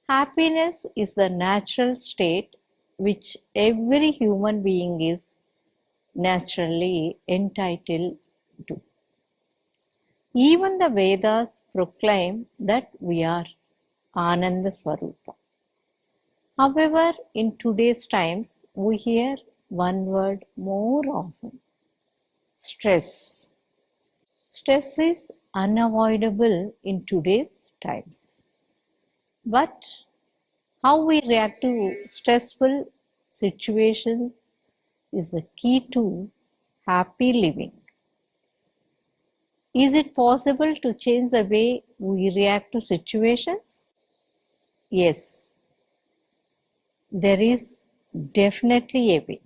Happiness is the natural state which every human being is naturally entitled to. Even the Vedas proclaim that we are Ananda Swarupa. However, in today's times, we hear one word more often: stress. Stress is unavoidable in today's times. But how we react to stressful situations is the key to happy living. Is it possible to change the way we react to situations? Yes, there is definitely a way.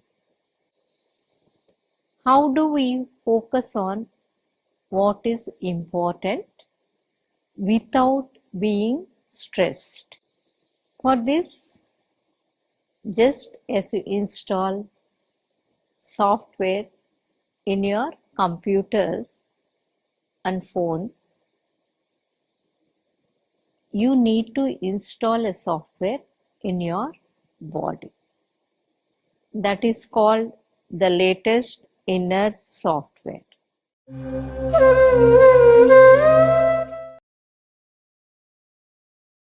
How do we focus on what is important without being stressed? For this, just as you install software in your computers and phones, you need to install a software in your body. That is called the latest inner software.